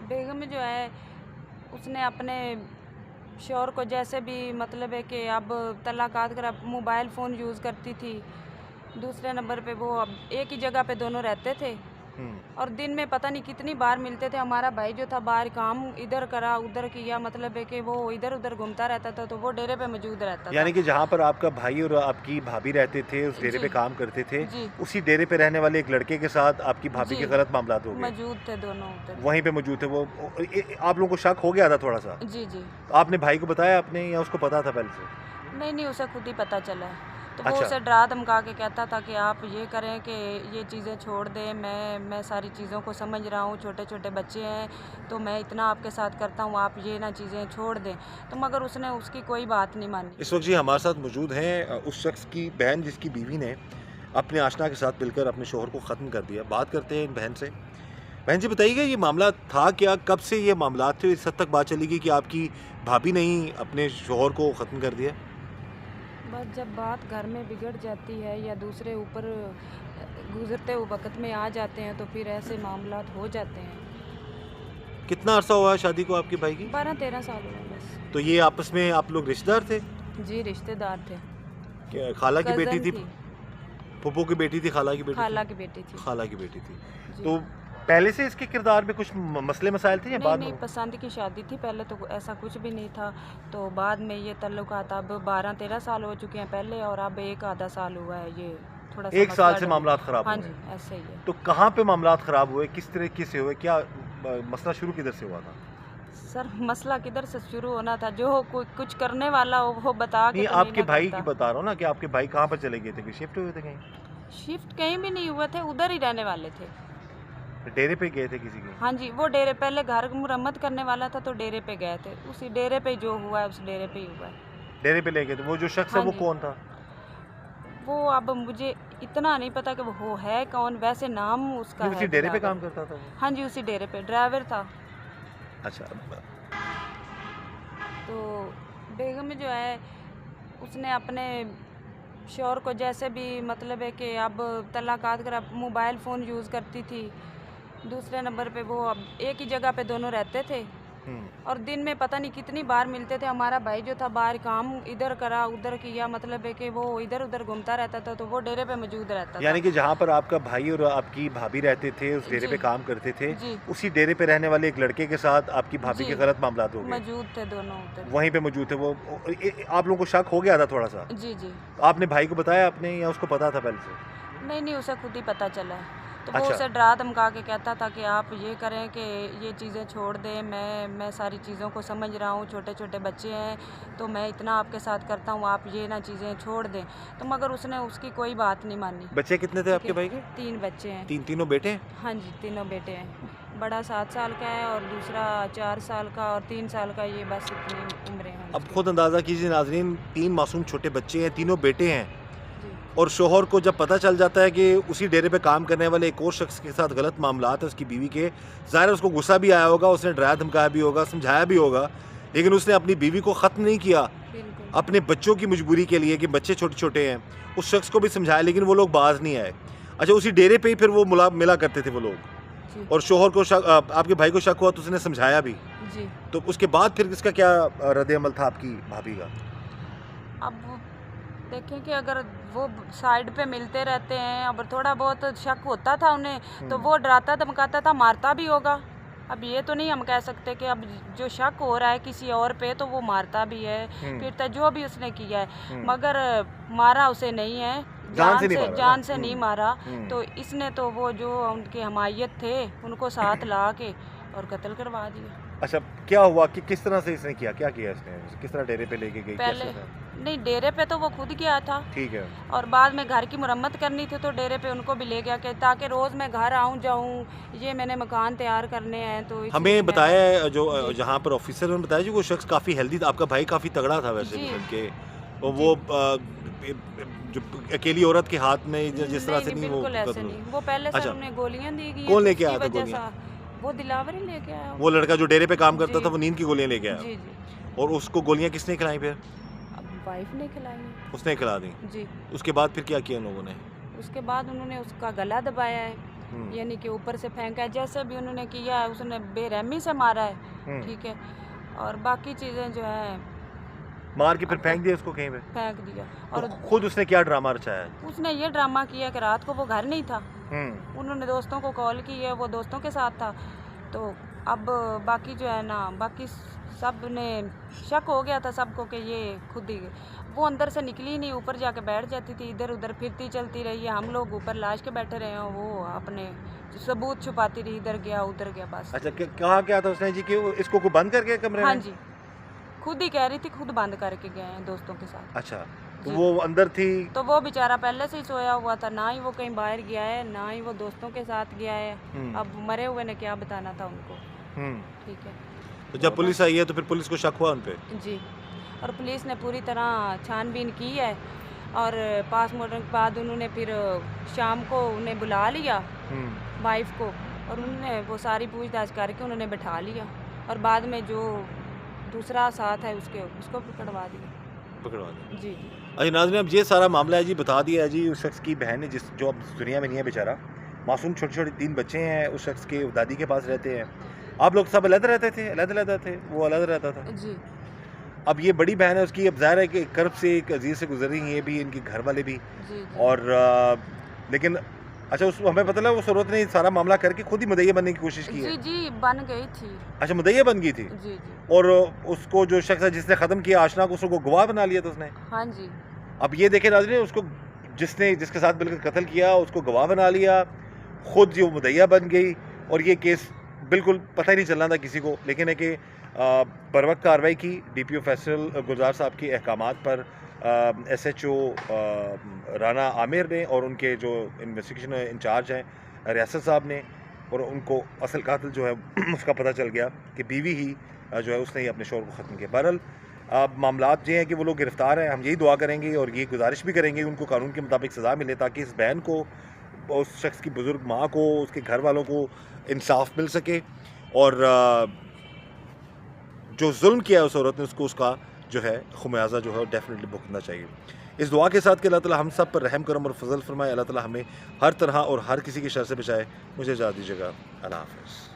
बेगम जो है उसने अपने शौहर को जैसे भी मतलब है कि अब तलाक़ात कर अब मोबाइल फ़ोन यूज़ करती थी। दूसरे नंबर पे वो अब एक ही जगह पे दोनों रहते थे और दिन में पता नहीं कितनी बार मिलते थे। हमारा भाई जो था बाहर काम इधर करा उधर किया, मतलब है कि वो इधर उधर घूमता रहता था, तो वो डेरे पे मौजूद रहता था। यानी कि जहाँ पर आपका भाई और आपकी भाभी रहते थे, उस डेरे पे जी काम करते थे, जी उसी डेरे पे रहने वाले एक लड़के के साथ आपकी भाभी जी के गलत मामलात हो गए। मौजूद थे दोनों उधर। वहीं पे मौजूद थे वो। आप लोगों को शक हो गया था थोड़ा सा? जी जी तो आपने भाई को बताया आपने, या उसको पता था पहले से? नहीं उसे खुद ही पता चला है। तो वो अच्छा। उसे डरा धमका के कहता था कि आप ये करें कि ये चीज़ें छोड़ दें, मैं सारी चीज़ों को समझ रहा हूँ, छोटे छोटे बच्चे हैं तो मैं इतना आपके साथ करता हूँ, आप ये ना चीज़ें छोड़ दें। तो मगर उसने उसकी कोई बात नहीं मानी। इस वक्त जी हमारे साथ मौजूद हैं उस शख्स की बहन जिसकी बीवी ने अपने आशना के साथ मिलकर अपने शोहर को ख़त्म कर दिया। बात करते हैं इन बहन से। बहन जी बताइएगा, ये मामला था क्या, कब से ये मामला थे, इस हद तक बात चली गई कि आपकी भाभी ने ही अपने शोहर को ख़त्म कर दिया? बस जब बात घर में बिगड़ जाती है या दूसरे ऊपर गुजरते हुए वक्त में आ जाते हैं तो फिर ऐसे मामलात हो जाते हैं। कितना अरसा हुआ है शादी को आपके भाई की? 12-13 साल हुए बस। तो ये आपस में आप लोग रिश्तेदार थे? जी रिश्तेदार थे। खाला की बेटी कज़न थी, फूफू की बेटी थी, खाला की बेटी खाला थी? की बेटी थी। खाला की बेटी थी। जी तो पहले से इसके किरदार में कुछ मसले मसाइल थे या बाद नहीं में? पसंद की शादी थी, पहले तो ऐसा कुछ भी नहीं था। तो बाद में ये ताल्लुकात अब 12-13 साल हो चुके हैं पहले, और अब एक आधा साल हुआ है ये थोड़ा सा एक साल से मसला मामलात खराब हाँ हुए जी हैं। ऐसे ही है। तो कहाँ पे मामलात खराब हुए, किस तरीके से हुए, क्या मसला शुरू किधर से हुआ था? सर मसला किधर से शुरू होना था, जो कोई कुछ करने वाला हो वो बता के नहीं, तो नहीं आपके ना भाई की करता। बता रहा हूँ ना, कि आपके भाई कहाँ पर चले गए थे, कि शिफ्ट हुए थे कहीं? शिफ्ट कहीं भी नहीं हुए थे, उधर ही रहने वाले थे। डेरे पे गए थे किसी के? हाँ जी वो डेरे पहले घर मुरम्मत करने वाला था तो डेरे पे गए थे, उसी डेरे पे जो हुआ है उस डेरे पे ही हुआ है। डेरे पे ले गए थे। वो जो शख्स है हाँ वो जी कौन था? वो अब मुझे इतना नहीं पता कि वो है कौन, वैसे नाम उसका नहीं, है उसी डेरे पे दिलावर। काम करता था वो? हाँ जी उसी डेरे पे ड्राइवर था। अच्छा। तो बेगम जो है उसने अपने शौहर को जैसे भी मतलब है कि अब तलाक़ात कर अब मोबाइल फ़ोन यूज़ करती थी। दूसरे नंबर पे वो अब एक ही जगह पे दोनों रहते थे और दिन में पता नहीं कितनी बार मिलते थे। हमारा भाई जो था बाहर काम इधर करा उधर किया, मतलब है कि वो इधर उधर घूमता रहता था, तो वो डेरे पे मौजूद रहता था। यानी कि जहाँ पर आपका भाई और आपकी भाभी रहते थे, उस डेरे जी पे काम करते थे, जी उसी डेरे पे रहने वाले एक लड़के के साथ आपकी भाभी जी के गलत मामलात हो गए। मौजूद थे दोनों उधर। वहीं पे मौजूद थे वो। आप लोगों को शक हो गया था थोड़ा सा? जी जी तो आपने भाई को बताया आपने, या उसको पता था पहले से? नहीं उसे खुद ही पता चला है। तो वो अच्छा। उसे डरा धमका के कहता था कि आप ये करें कि ये चीज़ें छोड़ दें, मैं सारी चीज़ों को समझ रहा हूँ, छोटे छोटे बच्चे हैं तो मैं इतना आपके साथ करता हूँ, आप ये ना चीज़ें छोड़ दें। तो मगर उसने उसकी कोई बात नहीं मानी। बच्चे कितने थे आपके भाई के? 3 बच्चे हैं। तीनों बेटे हैं? हाँ जी 3 बेटे हैं। बड़ा 7 साल का है और दूसरा 4 साल का और 3 साल का, ये बस इतनी उम्रें हैं अब उनकी। खुद अंदाज़ा कीजिए नाजरीन, 3 मासूम छोटे बच्चे हैं, तीनों बेटे हैं, जी और शोहर को जब पता चल जाता है कि उसी डेरे पे काम करने वाले एक और शख्स के साथ गलत मामलात है उसकी बीवी के, ज़ाहिर है उसको गुस्सा भी आया होगा, उसने डराया धमकाया भी होगा, समझाया भी होगा, लेकिन उसने अपनी बीवी को ख़त्म नहीं किया। बिल्कुल। अपने बच्चों की मजबूरी के लिए कि बच्चे छोटे छोटे हैं, उस शख्स को भी समझाया, लेकिन वो लोग बाज नहीं आए। अच्छा, उसी डेरे पे ही फिर वो मिला करते थे वो लोग, जी और शोहर को आपके भाई को शक हुआ तो उसने समझाया भी। जी तो उसके बाद फिर इसका क्या रद्द अमल था आपकी भाभी का? अब वो देखें कि अगर वो साइड पे मिलते रहते हैं, अब थोड़ा बहुत शक होता था उन्हें तो वो डराता धमकाता था, मारता भी होगा। अब ये तो नहीं हम कह सकते कि अब जो शक हो रहा है किसी और पे तो वो मारता भी है, फिर तो जो भी उसने किया है, मगर मारा उसे नहीं है, जान से नहीं मारा। तो इसने तो वो जो उनके हमायत थे उनको साथ ला के और कत्ल करवा दिया। अच्छा, क्या हुआ कि किस तरह से इसने किया, क्या किया इसने, किस तरह डेरे पे लेके गई, पहले कैसे था? नहीं डेरे पे तो वो खुद गया था, ठीक है। और बाद में घर की मुरम्मत करनी थी तो डेरे पे उनको भी ले गया कि ताकि रोज़ मैं घर आऊँ जाऊँ, ये मैंने मकान तैयार करने हैं। तो हमें बताया जो जी। जहाँ पर ऑफिसर ने बताया जी, वो शख्स काफ़ी हेल्दी था, आपका भाई काफ़ी तगड़ा था वैसे जी। के, और वो जो अकेली औरत के हाथ में जिस तरह से नहीं वो बिल्कुल ऐसे नहीं, वो पहले अच्छा। सर उन्हें गोलियां दी गई कौन हैं, लेके तो आया था उसकी वजह गोलियां? से वो दिलावर ही लेके आया। वो लड़का जो डेरे पे काम करता जी। था वो नींद की गोलियां लेके आया? जी जी और उसको गोलियां किसने खिलाई फिर? अब वाइफ ने खिलाई। उसने खिला दी। जी उसके बाद फिर क्या किया उन लोगों ने? उसके बाद उन्होंने उसका गला दबाया है यानी कि ऊपर से फेंका है, जैसे भी उन्होंने किया है उसने बेरहमी से मारा है, ठीक है। और बाकी चीज़ें जो है मार के फिर फेंक दिया उसको कहीं पे, फेंक दिया। और तो खुद उसने क्या ड्रामा रचाया है? उसने ये ड्रामा किया कि रात को वो घर नहीं था, उन्होंने दोस्तों को कॉल की है, वो दोस्तों के साथ था। तो अब बाकी जो है ना, बाकी सब ने शक हो गया था सबको कि ये खुद ही, वो अंदर से निकली नहीं, ऊपर जाके बैठ जाती थी, इधर उधर फिरती चलती रही है, हम लोग ऊपर लाश के बैठे रहे हैं, वो अपने सबूत छुपाती रही, इधर गया उधर गया बस। अच्छा, कहा क्या था उसने जी कि इसको को बंद करके कमरे हाँ में? जी, खुद ही कह रही थी, खुद बंद करके गए हैं दोस्तों के साथ। अच्छा, तो वो अंदर थी? तो वो बेचारा पहले से ही सोया हुआ था, ना ही वो कहीं बाहर गया है, ना ही वो दोस्तों के साथ गया है। अब मरे हुए ने क्या बताना था उनको, ठीक है। तो जब पुलिस आई है तो फिर पुलिस को शक हुआ उन पे? जी, और पुलिस ने पूरी तरह छानबीन की है, और पोस्टमार्टम के बाद उन्होंने फिर शाम को उन्हें बुला लिया वाइफ को, और उन्होंने वो सारी पूछताछ करके उन्होंने बैठा लिया, और बाद में जो दूसरा साथ है उसको पकड़वा दिया। जी। अच्छा नाज़रीन, अब ये सारा मामला है जी, बता दिया है जी। उस शख्स की बहन है जो अब दुनिया में नहीं है बेचारा, मासूम छोटे छोटे 3 बच्चे हैं, उस शख्स के दादी के पास रहते हैं। आप लोग सब अलग रहते थे? अलग थे, वो अलग रहता था जी। अब ये बड़ी बहन है उसकी, अब ज़ाहिर है कि एक कर्ब से एक अजीज़ से गुजर रही हैं, ये भी इनके घर वाले भी। जी। और लेकिन अच्छा, हमें पता लगा वो सूरत ने सारा मामला करके खुद ही मुदैया बनने की कोशिश की है। जी, बन गई थी। अच्छा, मुदैया बन गई थी? जी। और उसको जो शख्स है जिसने ख़त्म किया आशना को, उसको गवाह बना लिया था उसने? हाँ जी। अब ये देखें नाज़रीन, उसको जिसके साथ मिलकर कत्ल किया उसको गवाह बना लिया, खुद जो मुदैया बन गई, और ये केस बिल्कुल पता ही नहीं चलना था किसी को। लेकिन है कि बर वक्त कार्रवाई की DPO फैसल गुलजार साहब के अहकामात पर SHO राना आमिर ने, और उनके जो इन्वेस्टिगेशन इंचार्ज हैं रियासत साहब ने, और उनको असल कातिल जो है उसका पता चल गया कि बीवी ही जो है उसने ही अपने शोहर को ख़त्म किया। बहरहाल अब मामलात ये हैं कि वो लोग गिरफ़्तार हैं, हम यही दुआ करेंगे और ये गुजारिश भी करेंगे उनको कानून के मुताबिक सज़ा मिले, ताकि इस बहन को, उस शख्स की बुज़ुर्ग माँ को, उसके घर वालों को इंसाफ मिल सके, और जो जुल्म किया है उस औरत ने उसको उसका जो है खुमियाजा जो है डेफिनेटली भुगतना चाहिए। इस दुआ के साथ कि अल्लाह ताला हम सब पर रहम करम और फजल फरमाए, अल्लाह ताला हमें हर तरह और हर किसी की शर से बचाए। मुझे इजाज़त दीजिएगा। अल्लाह हाफ़िज़।